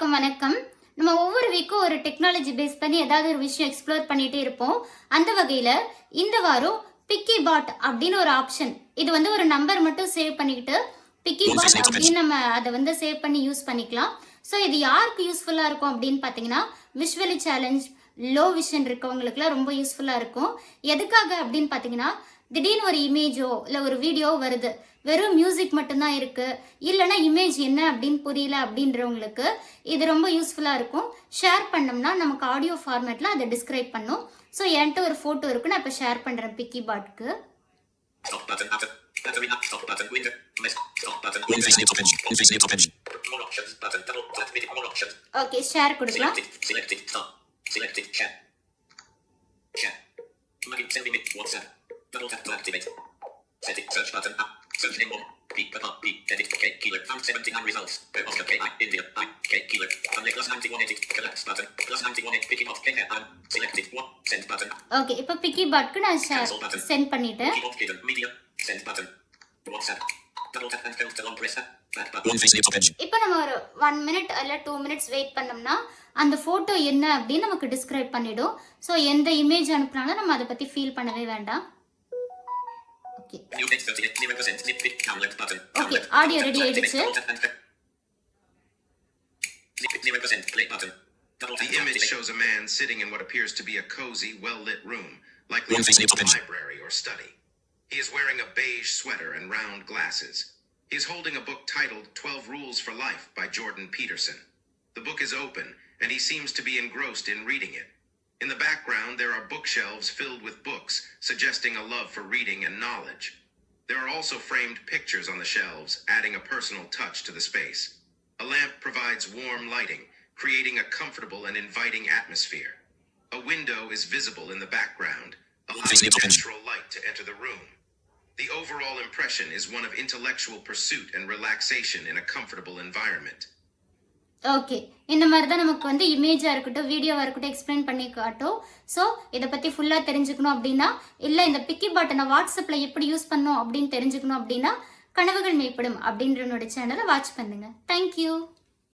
எல்லாருக்கும் வணக்கம். நம்ம ஒவ்வொரு வீக்கும் ஒரு டெக்னாலஜி பேஸ் பண்ணி ஏதாவது ஒரு விஷயம் எக்ஸ்ப்ளோர் பண்ணிட்டே இருப்போம். அந்த வகையில இந்த வாரம் பிக்கி பாட் அப்படின்னு ஒரு ஆப்ஷன். இது வந்து ஒரு நம்பர் மட்டும் சேவ் பண்ணிக்கிட்டு பிக்கி பாட் அப்படின்னு நம்ம அதை சேவ் பண்ணி யூஸ் பண்ணிக்கலாம். ஸோ இது யாருக்கு யூஸ்ஃபுல்லா இருக்கும் அப்படின்னு பார்த்தீங்கன்னா, விஷுவலி சேலஞ்ச், லோ விஷன் இருக்கவங்களுக்குலாம் ரொம்ப யூஸ்ஃபுல்லா இருக்கும். எதுக்காக அப்படின்னு பார்த்தீங்கன்னா, திடீர்னு ஒரு இமேஜோ இல்லை ஒரு வீடியோ வருது, வெறும் மியூசிக் மட்டும்தான் இருக்கு, இல்லைன்னா இமேஜ் என்ன அப்படின்னு புரியல அப்படின்றவங்களுக்கு இது ரொம்ப யூஸ்ஃபுல்லாக இருக்கும். ஷேர் பண்ணோம்னா நமக்கு ஆடியோ ஃபார்மேட்டில் அதை டிஸ்கிரைப் பண்ணும். ஸோ என்கிட்ட ஒரு ஃபோட்டோ இருக்கு, நான் இப்போ ஷேர் பண்ணுறேன் பிக்கி பாட்க்கு. ஓகே, ஷேர் கொடுக்கலாம். Setting search button up. Search name more. Peak pop peak edit K killer found 79 results. Oscar K I India I K killer. Unlike plus 9180 collapse button. Plus 9180 picking off K I selected one send button. Okay, இப்போ piggy பாட்க்கு நான் send பண்ணிட்டேன். Picking off hidden media send button. WhatsApp. Double tap and filter on press that button. இப்போ நம்ம ஒரு 1 minute அல்ல 2 minutes wait பண்ணோம்னா அந்த photo என்ன அப்படின்னு நமக்கு டிஸ்கிரைப் பண்ணிடும். ஸோ எந்த இமேஜ் அனுப்புனாலும் நம்ம அதை பத்தி ஃபீல் பண்ணவே வேண்டாம். Okay, audio ready ஆயிடுச்சு. The image shows a man sitting in what appears to be a cozy, well-lit room, likely a library or study. He is wearing a beige sweater and round glasses. He is holding a book titled 12 Rules for Life by Jordan Peterson. The book is open, and he seems to be engrossed in reading it. In the background, there are bookshelves filled with books, suggesting a love for reading and knowledge. There are also framed pictures on the shelves, adding a personal touch to the space. A lamp provides warm lighting, creating a comfortable and inviting atmosphere. A window is visible in the background, allowing natural light to enter the room. The overall impression is one of intellectual pursuit and relaxation in a comfortable environment. Okay, இந்த மாதிரி தான் நமக்கு இமேஜாக இருக்கட்டும், வீடியோவாக இருக்கட்டும் explain பண்ணி காட்டும். So இதை பற்றி ஃபுல்லாக தெரிஞ்சுக்கணும் அப்படின்னா, இல்லை இந்த பிக்கி பாட்டனை வாட்ஸ்அப்பில் எப்படி யூஸ் பண்ணணும் அப்படின்னு தெரிஞ்சுக்கணும் அப்படின்னா, கனவுகள் மேம்படும் அப்படின்ற என்னோட சேனலை வாட்ச் பண்ணுங்கள். தேங்க்யூ.